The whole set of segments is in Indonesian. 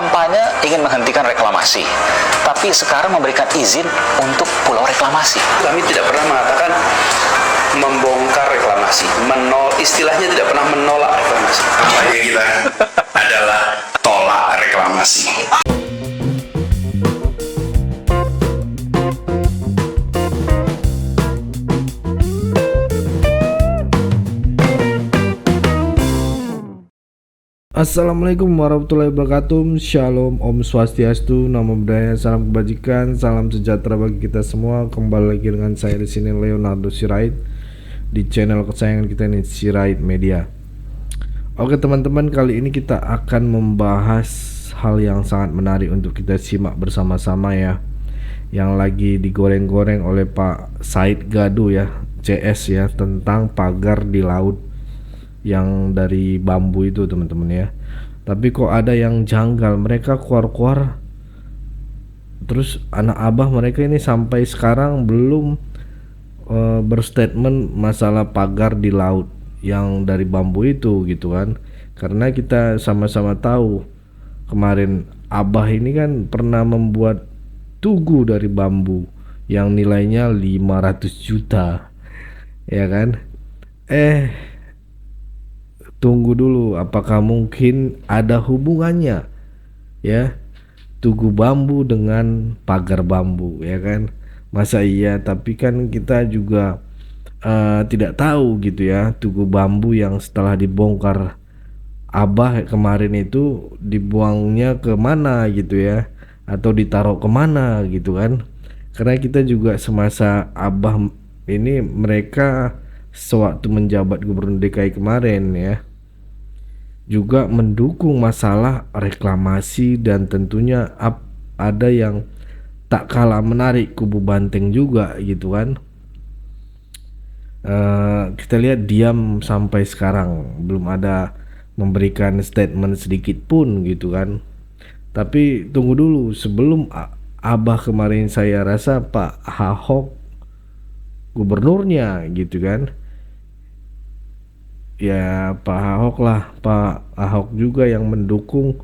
kampanye ingin menghentikan reklamasi, tapi sekarang memberikan izin untuk pulau reklamasi. Kami tidak pernah mengatakan membongkar reklamasi, istilahnya tidak pernah menolak reklamasi. Kampanye kita adalah tolak reklamasi. Assalamualaikum warahmatullahi wabarakatuh. Shalom, Om Swastiastu, Namo Buddhaya, salam kebajikan, salam sejahtera bagi kita semua. Kembali lagi dengan saya di sini, Leonardo Sirait, di channel kesayangan kita ini, Sirait Media. Oke teman-teman, kali ini kita akan membahas hal yang sangat menarik untuk kita simak bersama-sama ya, yang lagi digoreng-goreng oleh Pak Said Gadu ya, CS ya, tentang pagar di laut yang dari bambu itu teman-teman ya. Tapi kok ada yang janggal, mereka keluar-keluar terus anak abah mereka ini sampai sekarang belum berstatement masalah pagar di laut yang dari bambu itu gitu kan. Karena kita sama-sama tahu kemarin abah ini kan pernah membuat tugu dari bambu yang nilainya 500 juta ya kan. Tunggu dulu, apakah mungkin ada hubungannya ya tugu bambu dengan pagar bambu ya kan? Masa iya? Tapi kan kita juga tidak tahu gitu ya, tugu bambu yang setelah dibongkar abah kemarin itu dibuangnya ke mana gitu ya, atau ditaruh kemana gitu kan? Karena kita juga semasa abah ini, mereka sewaktu menjabat gubernur DKI kemarin ya, juga mendukung masalah reklamasi, dan tentunya ada yang tak kalah menarik, kubu Banteng juga gitu kan. Kita lihat diam sampai sekarang, belum ada memberikan statement sedikit pun gitu kan. Tapi tunggu dulu, sebelum abah kemarin saya rasa Pak Ahok gubernurnya gitu kan ya, Pak Ahok juga yang mendukung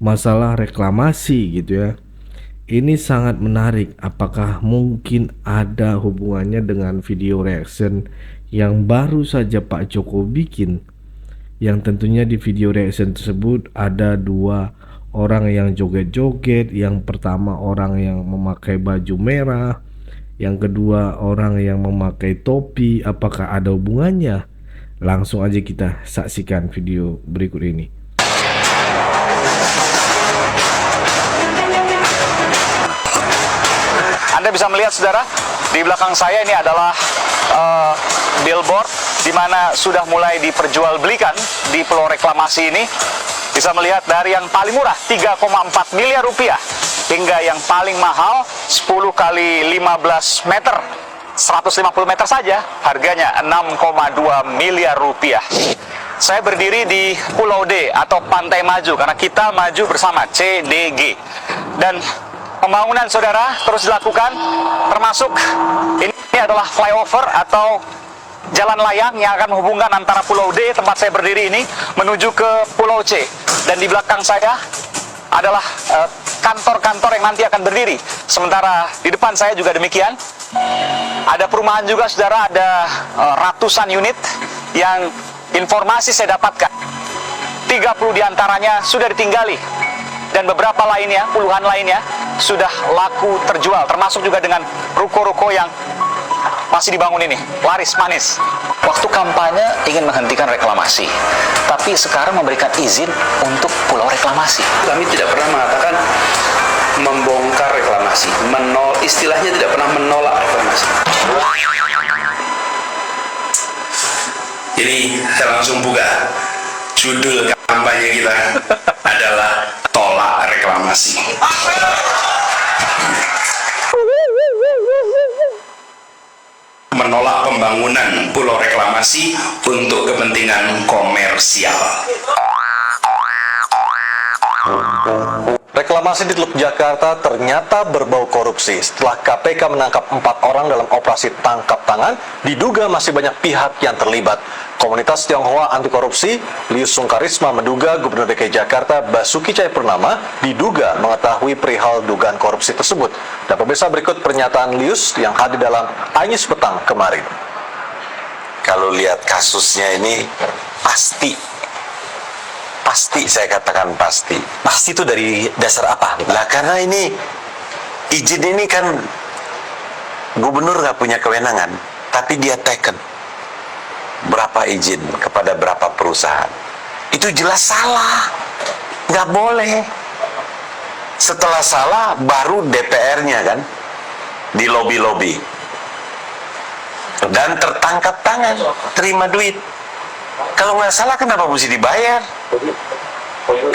masalah reklamasi gitu ya. Ini sangat menarik. Apakah mungkin ada hubungannya dengan video reaction yang baru saja Pak Joko bikin, yang tentunya di video reaction tersebut ada dua orang yang joget-joget. Yang pertama orang yang memakai baju merah, yang kedua orang yang memakai topi. Apakah ada hubungannya? Langsung aja kita saksikan video berikut ini. Anda bisa melihat saudara, di belakang saya ini adalah billboard di mana sudah mulai diperjualbelikan di pulau reklamasi ini. Bisa melihat dari yang paling murah 3,4 miliar rupiah hingga yang paling mahal 10 kali 15 meter, 150 meter saja, harganya 6,2 miliar rupiah. Saya berdiri di Pulau D atau Pantai Maju karena kita maju bersama, CDG. Dan pembangunan saudara terus dilakukan, termasuk ini adalah flyover atau jalan layang yang akan menghubungkan antara Pulau D, tempat saya berdiri ini, menuju ke Pulau C. Dan di belakang saya adalah kantor-kantor yang nanti akan berdiri. Sementara di depan saya juga demikian. Ada perumahan juga saudara, ada ratusan unit yang informasi saya dapatkan 30 diantaranya sudah ditinggali, dan beberapa lainnya, puluhan lainnya sudah laku terjual, termasuk juga dengan ruko-ruko yang masih dibangun ini, laris manis. Waktu kampanye ingin menghentikan reklamasi, tapi sekarang memberikan izin untuk pulau reklamasi. Kami tidak pernah mengatakan membongkar reklamasi, istilahnya tidak pernah menolak reklamasi. Jadi saya langsung buka, judul kampanye kita adalah tolak reklamasi. Menolak pembangunan pulau reklamasi untuk kepentingan komersial. Reklamasi di Teluk Jakarta ternyata berbau korupsi setelah KPK menangkap 4 orang dalam operasi tangkap tangan, diduga masih banyak pihak yang terlibat. Komunitas Tionghoa Anti Korupsi, Lius Sungkarisma menduga Gubernur DKI Jakarta Basuki Cahayapurnama diduga mengetahui perihal dugaan korupsi tersebut. Dan pemirsa, berikut pernyataan Lius yang hadir dalam Anyus Petang kemarin. Kalau lihat kasusnya ini pasti saya katakan pasti itu dari dasar apa? Lah karena ini izin ini kan gubernur nggak punya kewenangan, tapi dia teken berapa izin kepada berapa perusahaan. Itu jelas salah, nggak boleh. Setelah salah baru DPR-nya kan di lobi dan tertangkap tangan, terima duit. Kalau nggak salah kenapa mesti dibayar?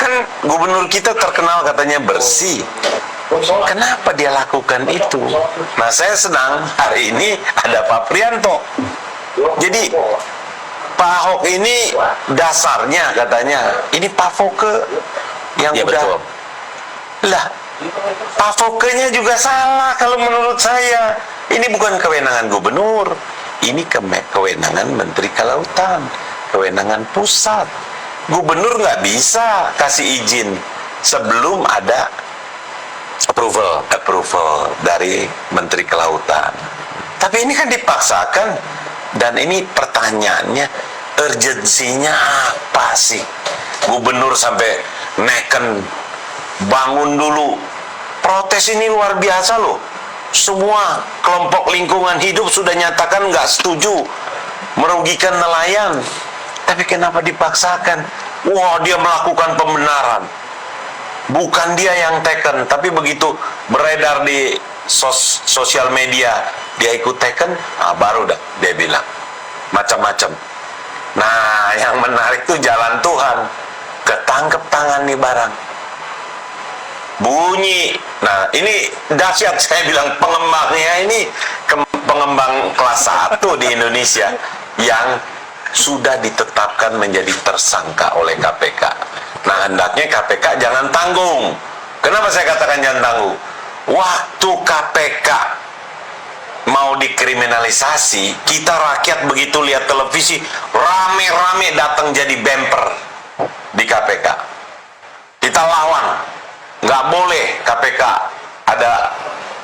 Kan gubernur kita terkenal katanya bersih. Kenapa dia lakukan itu? Nah, saya senang hari ini ada Pak Prianto. Jadi Pak Ahok ini dasarnya katanya ini Pak Foke yang Ya, udah betul. lah. Pak Foke-nya juga salah kalau menurut saya. Ini bukan kewenangan gubernur, ini kewenangan Menteri Kelautan, kewenangan pusat. Gubernur nggak bisa kasih izin sebelum ada approval dari Menteri Kelautan. Tapi ini kan dipaksakan, dan ini pertanyaannya urgensinya apa sih? Gubernur sampai neken bangun dulu. Protes ini luar biasa loh. Semua kelompok lingkungan hidup sudah nyatakan nggak setuju, merugikan nelayan. Tapi kenapa dipaksakan? Wah, dia melakukan pembenaran. Bukan dia yang teken, tapi begitu beredar di sosial media, dia ikut teken, baru dah dia bilang macam-macam. Nah, yang menarik tuh jalan Tuhan. Ketangkep tangan nih barang. Bunyi. Nah, ini dahsyat, saya bilang pengembangnya ini pengembang kelas 1 di Indonesia yang sudah ditetapkan menjadi tersangka oleh KPK. Nah, hendaknya KPK jangan tanggung. Kenapa saya katakan jangan tanggung? Waktu KPK mau dikriminalisasi, kita rakyat begitu lihat televisi, rame-rame datang jadi bemper di KPK. Kita lawan. Nggak boleh KPK ada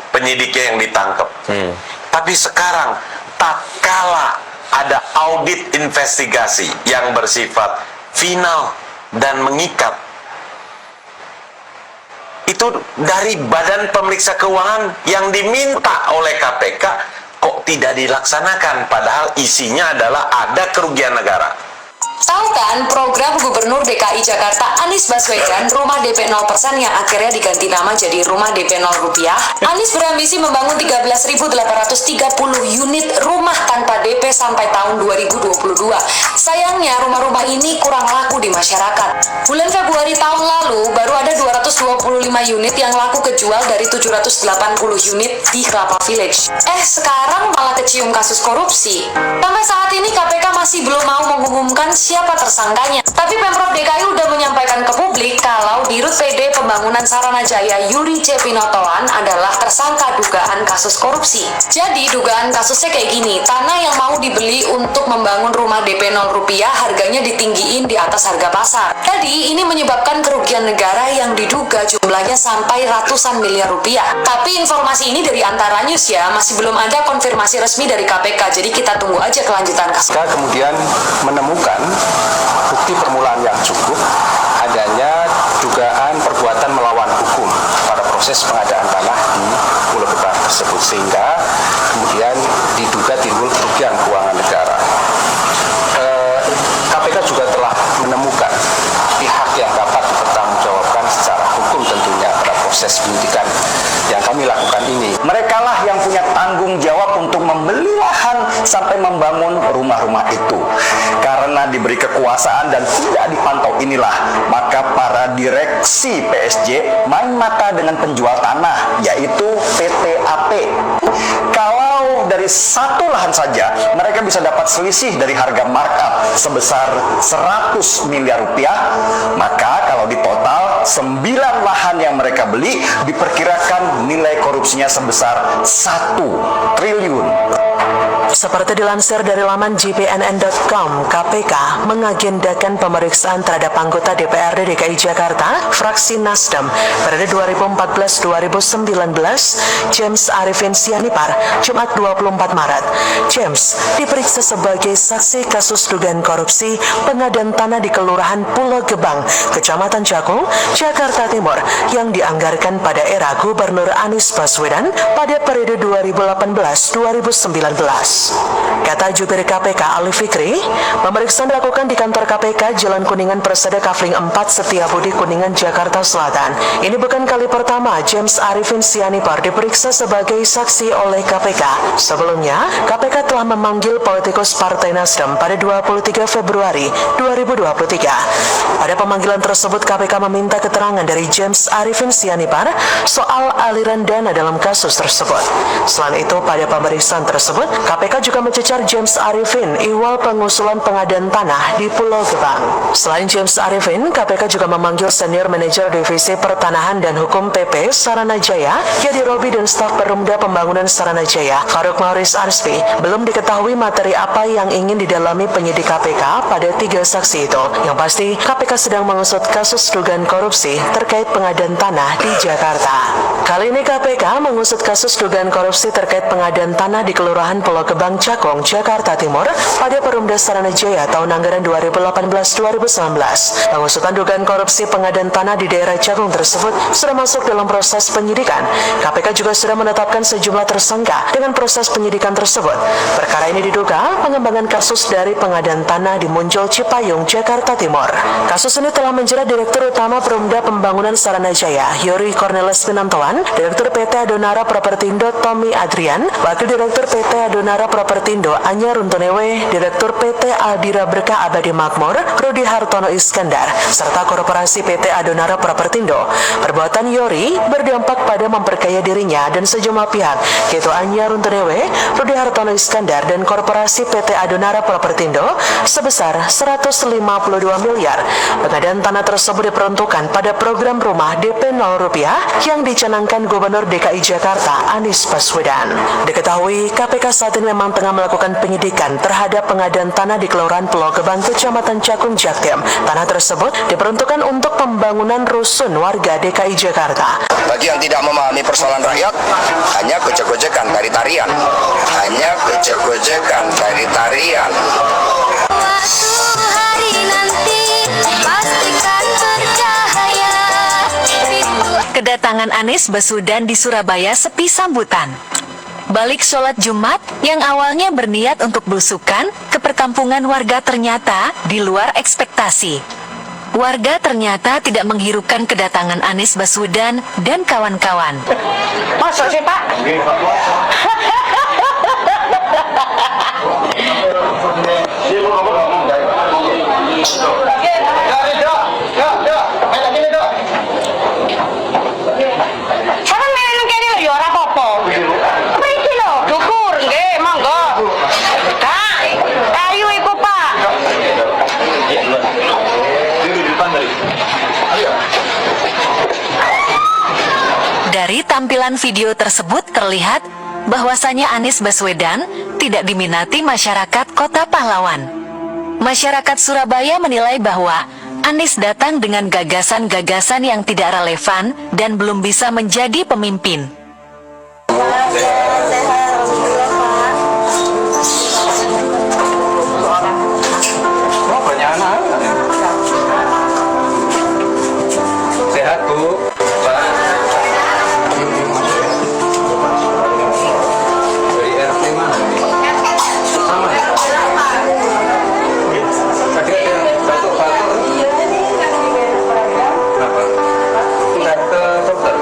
penyidiknya yang ditangkap. Tapi sekarang, tak kala ada audit investigasi yang bersifat final dan mengikat, itu dari Badan Pemeriksa Keuangan yang diminta oleh KPK kok tidak dilaksanakan, padahal isinya adalah ada kerugian negara. Tahu kan program Gubernur DKI Jakarta Anies Baswedan Rumah DP 0% yang akhirnya diganti nama jadi Rumah DP 0 Rupiah? Anies berambisi membangun 13.830 unit rumah tanpa DP sampai tahun 2022. Sayangnya rumah-rumah ini kurang laku di masyarakat. Bulan Februari tahun lalu baru ada 225 unit yang laku kejual dari 780 unit di Kelapa Village. Sekarang malah kecium kasus korupsi. Sampai saat ini KPK masih belum mau mengumumkan siapa tersangkanya. Tapi Pemprov DKI udah menyampaikan ke publik kalau Dirut PD Pembangunan Saranajaya Yuri C. Pinotoan adalah tersangka dugaan kasus korupsi. Jadi dugaan kasusnya kayak gini, tanah yang mau dibeli untuk membangun rumah DP 0 rupiah harganya ditinggiin di atas harga pasar. Jadi ini menyebabkan kerugian negara yang diduga jumlahnya sampai ratusan miliar rupiah. Tapi informasi ini dari Antara News ya, masih belum ada konfirmasi resmi dari KPK. Jadi kita tunggu aja kelanjutan kasus. Kita kemudian menemukan bukti permulaan yang cukup adanya dugaan perbuatan melawan hukum pada proses pengadaan tanah di Pulau Gebang tersebut, sehingga kemudian diduga timbul kerugian keuangan negara. KPK juga telah menemukan pihak yang dapat dipertanggungjawabkan secara hukum tentunya pada proses penyidikan yang kami lakukan ini. Mereka lah yang punya tanggung jawab untuk membeli lahan sampai membangun rumah-rumah itu. Karena diberi kekuasaan dan tidak dipantau inilah, maka para direksi PSG main mata dengan penjual tanah, yaitu PT AP. Kalau dari satu lahan saja, mereka bisa dapat selisih dari harga markup sebesar 100 miliar rupiah, maka kalau di total 9 lahan yang mereka beli diperkirakan nilai korupsinya sebesar 1 triliun. Seperti dilansir dari laman gpnn.com, KPK mengagendakan pemeriksaan terhadap anggota DPRD DKI Jakarta, fraksi Nasdem, periode 2014-2019, James Arifin Sianipar, Jumat 24 Maret. James diperiksa sebagai saksi kasus dugaan korupsi pengadaan tanah di Kelurahan Pulau Gebang, Kecamatan Cakung, Jakarta Timur, yang dianggarkan pada era Gubernur Anies Baswedan pada periode 2018-2019. Kata jubir KPK Ali Fikri, pemeriksaan dilakukan di kantor KPK Jalan Kuningan Persada Kafling 4 Setiabudi Kuningan Jakarta Selatan. Ini bukan kali pertama James Arifin Sianipar diperiksa sebagai saksi oleh KPK. Sebelumnya, KPK telah memanggil politikus Partai Nasdem pada 23 Februari 2023. Pada pemanggilan tersebut, KPK meminta keterangan dari James Arifin Sianipar soal aliran dana dalam kasus tersebut. Selain itu, pada pemeriksaan tersebut, KPK juga mencecar James Arifin ihwal pengusulan pengadaan tanah di Pulau Gebang. Selain James Arifin, KPK juga memanggil senior manajer divisi pertanahan dan hukum PP Saranajaya, Yadi Robi, dan staf Perumda Pembangunan Saranajaya, Faruk Maurice Arsfi. Belum diketahui materi apa yang ingin didalami penyidik KPK pada 3 saksi itu. Yang pasti, KPK sedang mengusut kasus dugaan korupsi terkait pengadaan tanah di Jakarta. Kali ini KPK mengusut kasus dugaan korupsi terkait pengadaan tanah di Kelurahan Pulau Gebang, Cakung, Jakarta Timur pada Perumda Saranajaya tahun anggaran 2018-2019. Pengusutan dugaan korupsi pengadaan tanah di daerah Cakung tersebut sudah masuk dalam proses penyidikan. KPK juga sudah menetapkan sejumlah tersangka dengan proses penyidikan tersebut. Perkara ini diduga pengembangan kasus dari pengadaan tanah di Muncul Cipayung, Jakarta Timur. Kasus ini telah menjerat Direktur Utama Perumda Pembangunan Saranajaya, Yori Cornelis Pinantoan, Direktur PT Adonara Propertindo Tommy Adrian, Wakil Direktur PT Adonara Propertindo Anya Runtunewe, Direktur PT Aldira Berkah Abadi Makmur Rudi Hartono Iskandar, serta Korporasi PT Adonara Propertindo. Perbuatan Yori berdampak pada memperkaya dirinya dan sejumlah pihak, yaitu Anya Runtunewe, Rudi Hartono Iskandar, dan Korporasi PT Adonara Propertindo sebesar 152 miliar. Pengadaan tanah tersebut diperuntukkan pada program rumah DP 0 rupiah yang dicanangkan Gubernur DKI Jakarta Anies Baswedan. Diketahui KPK saat ini memang tengah melakukan penyidikan terhadap pengadaan tanah di Kelurahan Pulau Gebang, Kecamatan Cakung, Jaktim. Tanah tersebut diperuntukkan untuk pembangunan rusun warga DKI Jakarta. Bagi yang tidak memahami persoalan rakyat, hanya gojek-gojekan dari tarian. Hanya gojek-gojekan dari tarian. Suatu hari nanti pastikan bercahaya. Kedatangan Anies Baswedan di Surabaya sepi sambutan. Balik sholat Jumat yang awalnya berniat untuk belusukan ke perkampungan warga ternyata di luar ekspektasi. Warga ternyata tidak menghiraukan kedatangan Anies Baswedan dan kawan-kawan. Masuk sih Pak. Dari tampilan video tersebut terlihat bahwasanya Anies Baswedan tidak diminati masyarakat Kota Pahlawan. Masyarakat Surabaya menilai bahwa Anies datang dengan gagasan-gagasan yang tidak relevan dan belum bisa menjadi pemimpin. Sehat Bu. Dari RT mana? Sama ya? Tadi ada batuk-batuk. Kenapa? Udah ke dokter?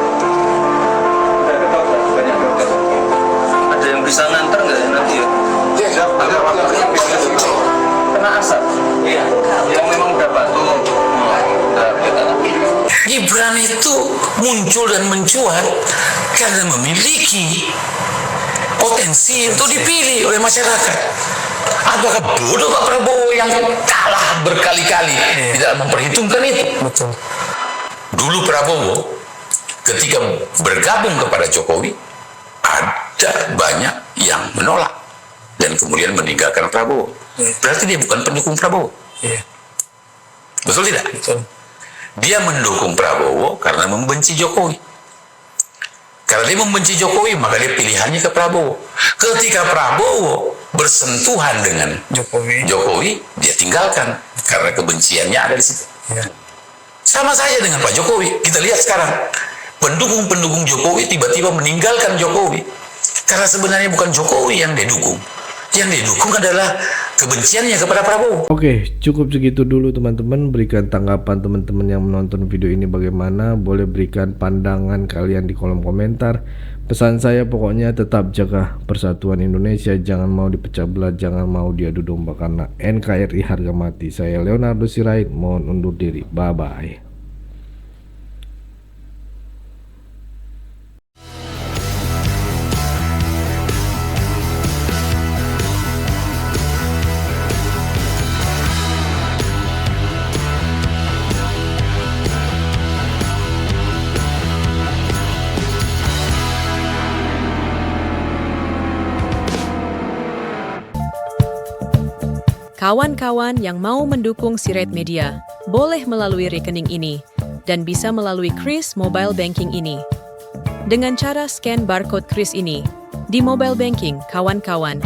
Udah ke dokter? Banyak dokter. Ada yang bisa nganter nggak nanti ya? Iya, ada waktunya kena asap. Iya, yang memang udah batuk. Gibran itu muncul dan mencuat karena memiliki potensi untuk dipilih oleh masyarakat. Apakah bodoh Pak Prabowo yang kalah berkali-kali tidak memperhitungkan itu? Betul. Dulu Prabowo ketika bergabung kepada Jokowi, ada banyak yang menolak dan kemudian meninggalkan Prabowo. Berarti dia bukan pendukung Prabowo. Betul tidak? Betul. Dia mendukung Prabowo karena membenci Jokowi. Karena dia membenci Jokowi, maka dia pilihannya ke Prabowo. Ketika Prabowo bersentuhan dengan Jokowi, dia tinggalkan karena kebenciannya ada di situ. Sama saja dengan Pak Jokowi. Kita lihat sekarang, pendukung-pendukung Jokowi tiba-tiba meninggalkan Jokowi karena sebenarnya bukan Jokowi yang dia dukung. Yang dia dukung adalah kebenciannya kepada Prabowo. Oke, cukup segitu dulu teman-teman. Berikan tanggapan teman-teman yang menonton video ini bagaimana. Boleh berikan pandangan kalian di kolom komentar. Pesan saya pokoknya tetap jaga persatuan Indonesia. Jangan mau dipecah belah, jangan mau diadu domba, karena NKRI harga mati. Saya Leonardo Sirait, mohon undur diri. Bye-bye. Kawan-kawan yang mau mendukung Sirait Media, boleh melalui rekening ini, dan bisa melalui Kris Mobile Banking ini. Dengan cara scan barcode Kris ini, di mobile banking, kawan-kawan.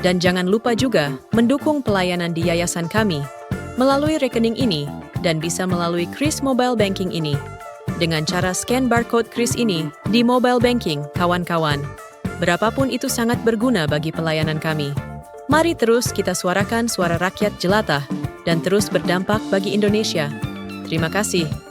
Dan jangan lupa juga mendukung pelayanan di yayasan kami melalui rekening ini dan bisa melalui Kris Mobile Banking ini. Dengan cara scan barcode Kris ini di mobile banking, kawan-kawan. Berapapun itu sangat berguna bagi pelayanan kami. Mari terus kita suarakan suara rakyat jelata dan terus berdampak bagi Indonesia. Terima kasih.